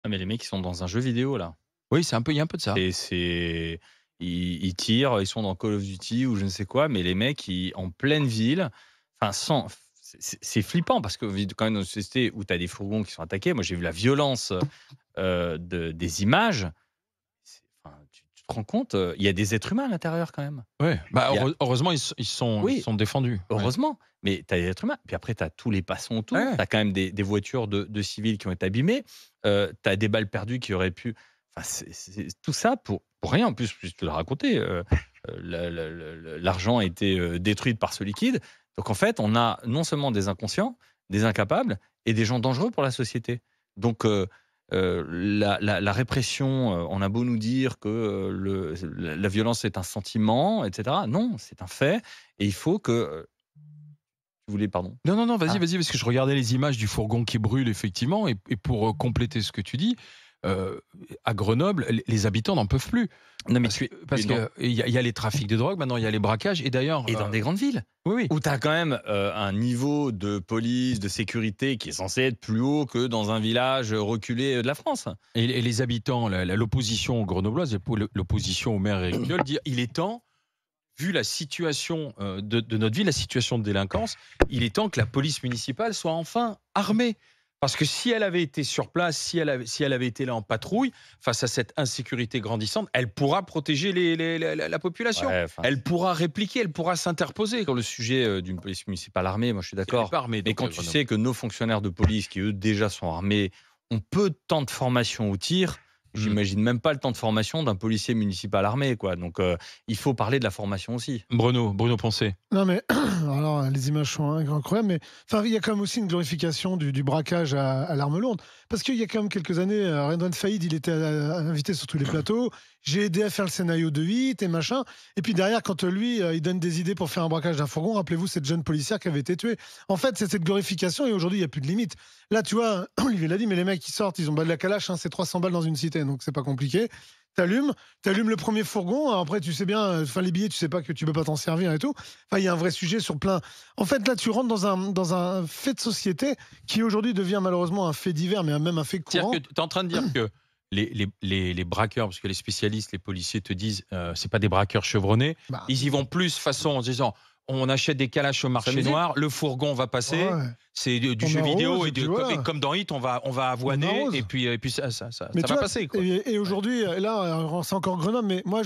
Ah mais les mecs, ils sont dans un jeu vidéo là. Oui, il y a un peu de ça. Ils tirent, ils sont dans Call of Duty ou je ne sais quoi, mais les mecs, ils en pleine ville, enfin sans c'est flippant parce qu'on vit quand même dans une société où tu as des fourgons qui sont attaqués. Moi, j'ai vu la violence, des images. Tu te rends compte, il y a des êtres humains à l'intérieur quand même. Ouais, bah, Il y a heureusement, ils Oui, sont défendus. Ouais. heureusement, mais tu as des êtres humains. Puis après, tu as tous les passants autour. Ouais. Tu as quand même des voitures de civils qui ont été abîmées. Tu as des balles perdues qui auraient pu enfin, c'est tout ça pour rien. En plus, je te l'ai raconté, l'argent a été, détruit par ce liquide. Donc en fait, on a non seulement des inconscients, des incapables et des gens dangereux pour la société. Donc la répression, on a beau nous dire que, la violence est un sentiment et cetera. Non, c'est un fait et il faut que, tu voulais pardon? Non, non, non, vas-y, Ah, vas-y, parce que je regardais les images du fourgon qui brûle effectivement et pour, compléter ce que tu dis, heu, à Grenoble, les habitants n'en peuvent plus. non mais Parce tu es parce dans que il y a les trafics de drogue, maintenant il y a les braquages et d'ailleurs, et dans des grandes villes oui, oui. où tu as quand même, un niveau de police, de sécurité qui est censé être plus haut que dans un village, reculé, de la France. Et les habitants, l'opposition grenobloise, l'opposition au maire Éric Piolle dit: «Il est temps, vu la situation, de notre ville, la situation de délinquance, il est temps que la police municipale soit enfin armée». Parce que si elle avait été sur place, si elle avait été là en patrouille, face à cette insécurité grandissante, elle pourra protéger la population. Ouais, enfin, Elle pourra répliquer, elle pourra s'interposer. sur le sujet, d'une police municipale armée, moi je suis Elle n'est d'accord. pas armée, Mais donc quand à tu Grenoble. sais que nos fonctionnaires de police qui, eux, déjà sont armés, ont peu de temps de formation au tir, Mmh. j'imagine même pas le temps de formation d'un policier municipal armé, quoi. Donc il faut parler de la formation aussi. Bruno Poncet. Non mais alors les images sont incroyables, mais enfin il y a quand même aussi une glorification du braquage à l'arme lourde. Parce qu'il y a quand même quelques années, Redouane Faïd, il était invité sur tous les plateaux. J'ai aidé à faire le scénario de 8 et machin. Et puis derrière, quand lui, il donne des idées pour faire un braquage d'un fourgon, rappelez-vous cette jeune policière qui avait été tuée. En fait, c'est cette glorification et aujourd'hui, il n'y a plus de limite. Là, tu vois, Olivier l'a dit, mais les mecs qui sortent, ils ont de la calache, hein, c'est 300 balles dans une cité, donc c'est pas compliqué. T'allumes, t'allumes le premier fourgon. Alors après, tu sais bien, enfin les billets, tu sais pas que tu peux pas t'en servir et tout. Enfin, il y a un vrai sujet sur plein. En fait, là, tu rentres dans un fait de société qui aujourd'hui devient malheureusement un fait divers, mais même un fait C'est-à-dire que courant. tu es en train de dire que les braqueurs, parce que les spécialistes, les policiers te disent, c'est pas des braqueurs chevronnés, Bah, ils y vont plus façon en se disant: «On achète des calaches au marché S'amuser. noir, le fourgon va passer, ouais, c'est du on jeu vidéo arrose et puis et voilà, comme dans Hit, on va on avoiner arrose. et puis Mais ça tu va vois, passer, quoi». et Ouais. aujourd'hui, là, c'est encore Grenoble, mais moi,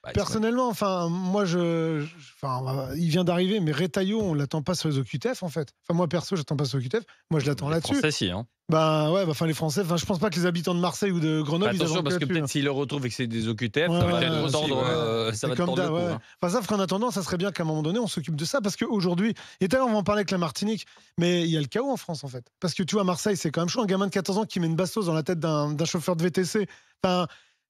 Bah, personnellement, enfin, moi, enfin, il vient d'arriver, mais Retailleau, on l'attend pas sur les OQTF, en fait. Enfin, moi, perso, j'attends pas sur les OQTF. Moi, je l'attends Les là-dessus. Français, si, hein. Bah ouais, bah, enfin, les Français, enfin, je pense pas que les habitants de Marseille ou de Bah, Grenoble, ils attention attendent que parce que là-dessus, peut-être hein. s'ils le retrouvent et que c'est des OQTF, Ouais, ça va peut-être te aussi, tordre, ouais. ça c'est va te comme tordre le d'hab, cou, ouais. hein. Enfin, sauf qu'en attendant, ça serait bien qu'à un moment donné, on s'occupe de ça, parce qu'aujourd'hui, et tout à l'heure, on va en parler avec la Martinique, mais il y a le chaos en France, en fait. Parce que tu vois, à Marseille, c'est quand même chaud, un gamin de 14 ans qui met une bastos dans la tête d'un chauffeur de VTC. Enfin,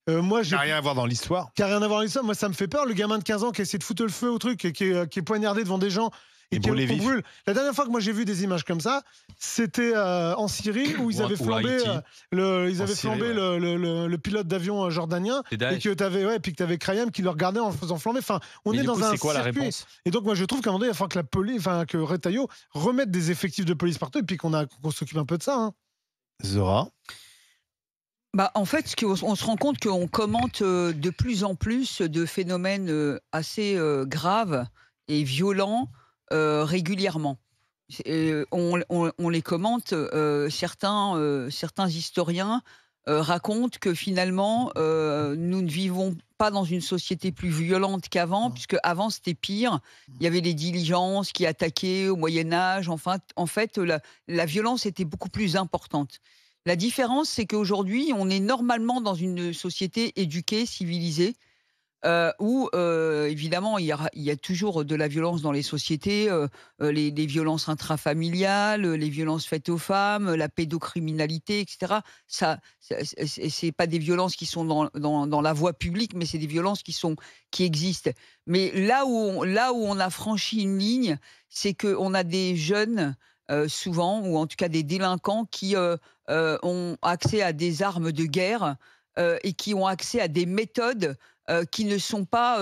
moi, Ça n'a rien à voir dans l'histoire. qui a rien à voir avec ça. Moi, ça me fait peur. Le gamin de 15 ans qui essaie de foutre le feu au truc et qui est poignardé devant des gens et Et qui brûlé qu'on vif. brûle. La dernière fois que moi j'ai vu des images comme ça, c'était en Syrie où ils avaient Ou à flambé, Haïti. ils En avaient Syrie, flambé ouais. le pilote d'avion jordanien C'est et Daesh. que t'avais ouais, puis que t'avais Krayem qui le regardait en le faisant flamber. Enfin, on Mais est du dans coup, un c'est quoi la circuit. réponse? Et donc moi je trouve qu'à un moment donné, il va falloir que la police, enfin que Retailleau remette des effectifs de police partout et puis qu'on s'occupe un peu de ça, hein. Zora. Bah, en fait, on se rend compte qu'on commente de plus en plus de phénomènes assez graves et violents régulièrement. On les commente. Certains historiens racontent que finalement, nous ne vivons pas dans une société plus violente qu'avant, puisque avant c'était pire. Il y avait les diligences qui attaquaient au Moyen Âge. Enfin, en fait, la violence était beaucoup plus importante. La différence, c'est qu'aujourd'hui, on est normalement dans une société éduquée, civilisée, où évidemment, il y a toujours de la violence dans les sociétés, les violences intrafamiliales, les violences faites aux femmes, la pédocriminalité, et cetera. Ça, c'est pas des violences qui sont dans la voie publique, mais c'est des violences qui existent. Mais là où on a franchi une ligne, c'est qu'on a des jeunes, souvent, ou en tout cas des délinquants qui, ont accès à des armes de guerre, et qui ont accès à des méthodes qui ne sont pas,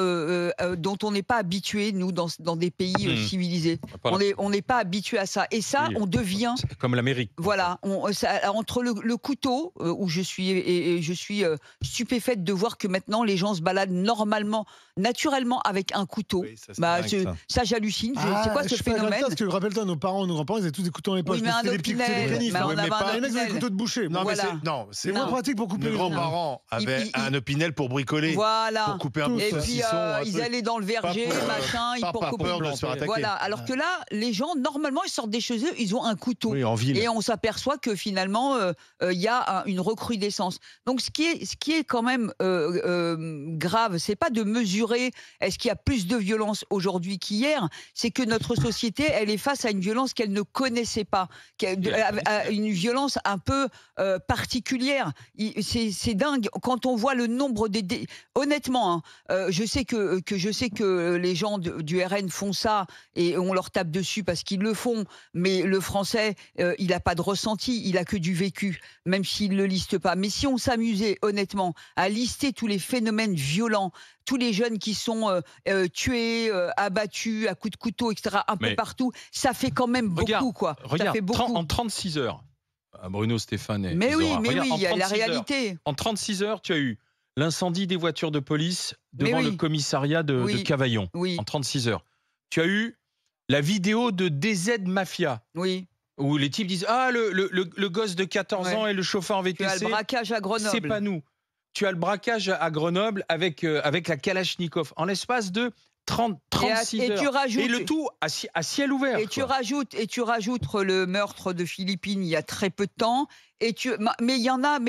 dont on n'est pas habitué, nous, dans des pays civilisés. Voilà. On n'est pas habitué à ça. Et ça, Oui. on devient... C'est comme l'Amérique. Voilà, entre le couteau, où je suis stupéfaite de voir que maintenant les gens se baladent naturellement avec un couteau. Oui, ça, c'est dingue, ça. J'hallucine. C'est quoi ce je suis pas d'accord avec phénomène? toi, parce que rappelle-toi, nos parents, nos grands-parents, ils avaient tous des couteaux dans les poches. Oui, mais un c'était des petits opinel, canisses. mais on Ouais, avait mais un pas les mecs avec des opinel. couteaux de boucher. Non, mais Voilà. C'est c'est moins pratique pour couper mes les grands-parents avaient un opinel pour bricoler, Voilà. pour couper un bout de Et puis saucisson. un ils truc. allaient dans le verger, Pas pour, machin, pas pour par couper. peur de se faire attaquer. Voilà. Alors que là, les gens, normalement, ils sortent des chez eux, ils ont un couteau. Oui, en ville. Et on s'aperçoit que finalement, il y a une recrudescence. Donc, ce qui est quand même grave, c'est pas de mesurer est-ce qu'il y a plus de violence aujourd'hui qu'hier, c'est que notre société, elle est face à une violence qu'elle ne connaissait pas, à une violence un peu particulière. C'est dingue quand on voit le nombre honnêtement, hein, je sais que les gens du RN font ça et on leur tape dessus parce qu'ils le font, mais le français, il n'a pas de ressenti, il a que du vécu, même s'il le liste pas. Mais si on s'amusait honnêtement à lister tous les phénomènes violents, tous les jeunes qui sont tués, abattus à coups de couteau, etc., un peu partout, ça fait quand même beaucoup, quoi. Regarde, ça fait beaucoup. en 36 heures, Bruno, Stéphane et Mais oui, Zora, regarde, il y a la 36 heures, réalité. en 36 heures, tu as eu l'incendie des voitures de police devant le commissariat de Cavaillon. Oui. En 36 heures. Tu as eu la vidéo de DZ Mafia. Oui. Où les types disent le gosse de 14 ans et le chauffeur en VTC. Tu as le braquage à Grenoble. C'est pas nous. Tu as le braquage à Grenoble avec la Kalachnikov. En l'espace de 36 heures. Tu rajoutes, et le tout à ciel ouvert. Et tu rajoutes le meurtre de Philippines il y a très peu de temps. Mais il y en a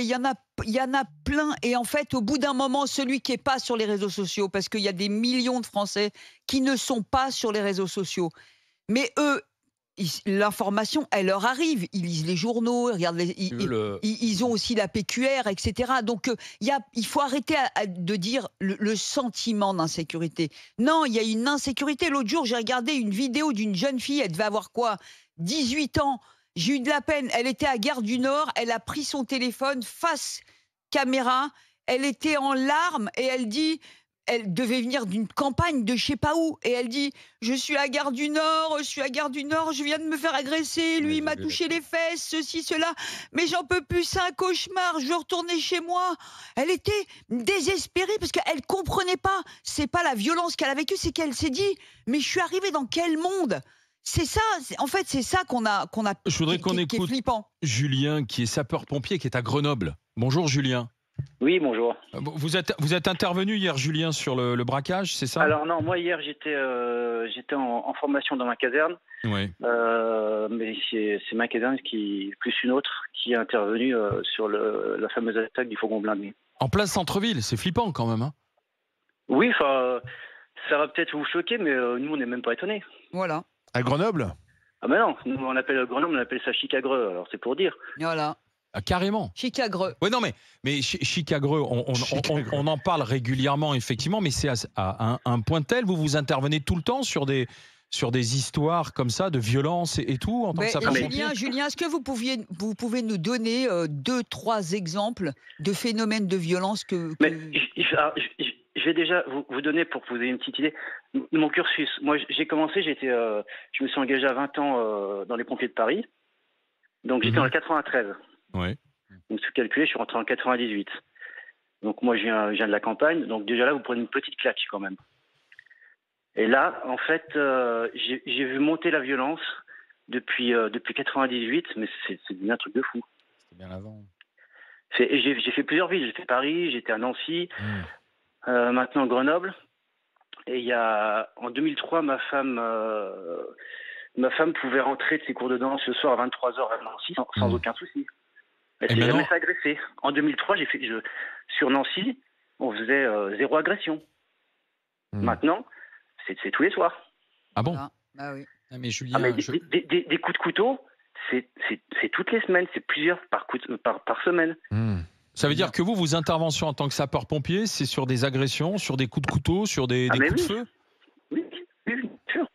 plein. Et en fait, au bout d'un moment, celui qui est pas sur les réseaux sociaux, parce qu'il y a des millions de Français qui ne sont pas sur les réseaux sociaux. Mais eux, l'information, elle leur arrive. Ils lisent les journaux, ils regardent ils ont aussi la PQR, etc. Donc, il faut arrêter de dire le sentiment d'insécurité. Non, il y a une insécurité. L'autre jour, j'ai regardé une vidéo d'une jeune fille, elle devait avoir quoi, 18 ans. J'ai eu de la peine. Elle était à Gare du Nord, elle a pris son téléphone face caméra, elle était en larmes et elle dit... Elle devait venir d'une campagne de je sais pas où. Et elle dit, je suis à Gare du Nord, je viens de me faire agresser, lui il m'a touché les fesses, ceci, cela. Mais j'en peux plus, c'est un cauchemar, je veux retourner chez moi. Elle était désespérée parce qu'elle comprenait pas. C'est pas la violence qu'elle a vécue, c'est qu'elle s'est dit, mais je suis arrivée dans quel monde ? C'est ça, en fait, c'est ça qu'on a Je voudrais qu'on écoute qui est flippant. Julien, qui est sapeur-pompier, qui est à Grenoble. Bonjour Julien. Oui, bonjour. Vous êtes intervenu hier, Julien, sur le braquage, c'est ça? Alors non, moi hier j'étais en formation dans ma caserne, Oui. mais c'est ma caserne plus une autre qui est intervenue sur la fameuse attaque du fourgon blindé. En plein centre-ville, c'est flippant quand même. Hein. Oui, enfin, ça va peut-être vous choquer, mais nous on n'est même pas étonnés. Voilà. À Grenoble? Ah ben non, nous on appelle Grenoble, on appelle ça Chicagreux, alors c'est pour dire. Voilà. Ah, carrément. Chicagreux. Oui, non, mais Chicagreux, on en parle régulièrement, effectivement, mais c'est à un point tel, vous intervenez tout le temps sur des histoires comme ça, de violence et tout, en tant que sapeur-pompier. Julien, est-ce que vous pouvez nous donner 2-3 exemples de phénomènes de violence Mais je vais déjà vous donner, pour que vous ayez une petite idée, mon cursus. Moi, j'ai commencé, je me suis engagé à 20 ans dans les pompiers de Paris, donc j'étais en 93. Oui. Donc, si vous calculez, je suis rentré en 98. Donc, moi, je viens de la campagne. Donc, déjà là, vous prenez une petite claque quand même. Et là, en fait, j'ai vu monter la violence depuis 98, mais c'est devenu un truc de fou. C'était bien avant. J'ai fait plusieurs villes. J'ai fait Paris, j'étais à Nancy, maintenant Grenoble. Et en 2003, ma femme pouvait rentrer de ses cours de danse le soir à 23h à Nancy sans aucun souci. Elle s'est jamais fait agresser. En 2003, sur Nancy, on faisait 0 agression. Maintenant, c'est tous les soirs. Ah bon? Ah oui. Ah, mais Julien, des coups de couteau, c'est toutes les semaines, c'est plusieurs par semaine. Ça veut dire que vos interventions en tant que sapeur-pompier, c'est sur des agressions, sur des coups de couteau, sur des coups de feu? Oui, bien sûr.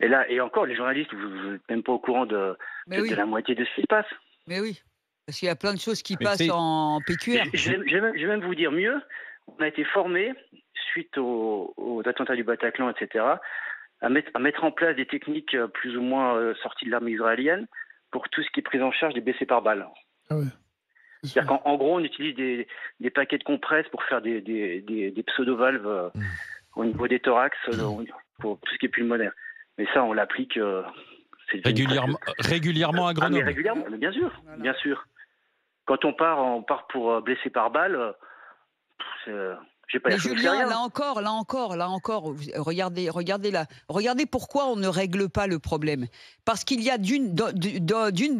Et là, et encore, les journalistes, vous n'êtes même pas au courant de la moitié de ce qui se passe. Mais oui, parce qu'il y a plein de choses qui passent en PQR. Je vais même vous dire mieux. on a été formés, suite aux attentats du Bataclan, etc., à mettre en place des techniques plus ou moins sorties de l'armée israélienne pour tout ce qui est prise en charge des blessés par balle. Ah ouais. C'est-à-dire qu'en gros, on utilise des paquets de compresses pour faire des pseudo-valves au niveau des thorax, pour tout ce qui est pulmonaire. Mais ça, on l'applique régulièrement à Grenoble. Mais régulièrement, mais bien sûr, voilà. Bien sûr. Quand on part pour blesser par balle. J'ai pas mais Julien, là encore, regardez pourquoi on ne règle pas le problème. Parce qu'il y a d'une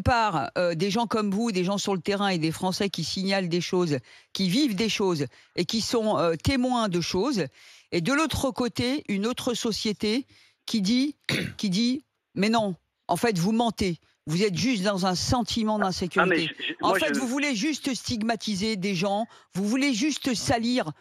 part des gens comme vous, des gens sur le terrain et des Français qui signalent des choses, qui vivent des choses et qui sont témoins de choses. Et de l'autre côté, une autre société qui dit, mais non, en fait, vous mentez. Vous êtes juste dans un sentiment d'insécurité. Vous voulez juste stigmatiser des gens, vous voulez juste salir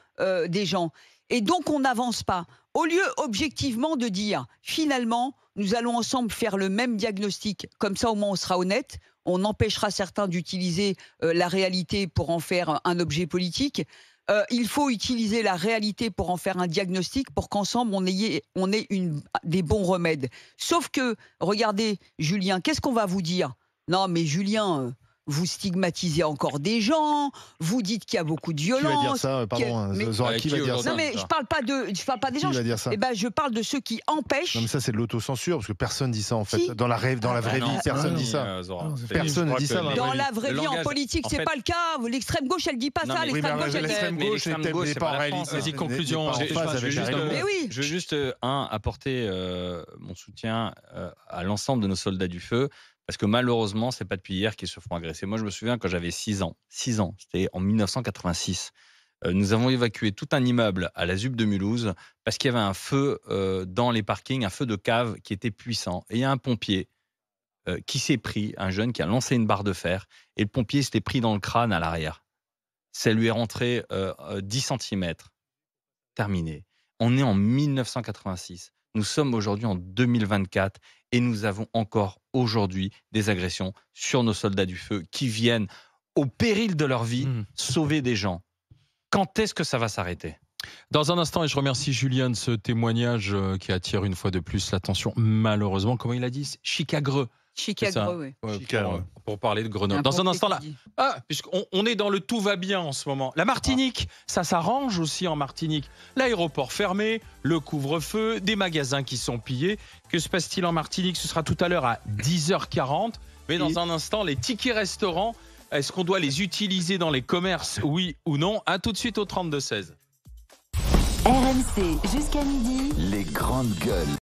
des gens. Et donc, on n'avance pas. Au lieu, objectivement, de dire, finalement, nous allons ensemble faire le même diagnostic. Comme ça, au moins, on sera honnête. On empêchera certains d'utiliser la réalité pour en faire un objet politique. Il faut utiliser la réalité pour en faire un diagnostic, pour qu'ensemble on ait des bons remèdes. Sauf que, regardez, Julien, qu'est-ce qu'on va vous dire ? Non, mais Julien, vous stigmatisez encore des gens, vous dites qu'il y a beaucoup de violence. Qui va dire ça ? Pardon, Zora, qui va dire ça ? Non, mais je parle pas des gens. Qui va dire ça ? Eh ben, je parle de ceux qui empêchent. Non, mais ça, c'est de l'autocensure, parce que personne dit ça, en fait. Si. Dans la vraie vie, personne dit ça. Personne ne dit ça. Dans la vraie vie, en politique, c'est pas le cas. L'extrême gauche, elle dit pas ça. L'extrême gauche, elle n'est pas en réalité. Vas-y, conclusion. Je veux juste apporter mon soutien à l'ensemble de nos soldats du feu. Parce que malheureusement, c'est pas depuis hier qu'ils se font agresser. Moi, je me souviens quand j'avais 6 ans, c'était en 1986. Nous avons évacué tout un immeuble à la ZUP de Mulhouse parce qu'il y avait un feu dans les parkings, un feu de cave qui était puissant. Et il y a un pompier qui s'est pris, un jeune qui a lancé une barre de fer, et le pompier s'était pris dans le crâne à l'arrière. Ça lui est rentré 10 cm. Terminé. On est en 1986. Nous sommes aujourd'hui en 2024 et nous avons encore aujourd'hui des agressions sur nos soldats du feu qui viennent, au péril de leur vie, sauver des gens. Quand est-ce que ça va s'arrêter ? Dans un instant, et je remercie Julien de ce témoignage qui attire une fois de plus l'attention, malheureusement, comment il a dit ? Chicagreux. Chicagreux, oui. Pour parler de Grenoble. Dans un instant, là, puisqu'on est dans le tout va bien en ce moment. La Martinique, ça s'arrange aussi en Martinique. L'aéroport fermé, le couvre-feu, des magasins qui sont pillés. Que se passe-t-il en Martinique ? Ce sera tout à l'heure à 10h40. Mais dans un instant, les tickets restaurants, est-ce qu'on doit les utiliser dans les commerces, oui ou non ? À tout de suite au 32-16. RMC, jusqu'à midi. Les grandes gueules.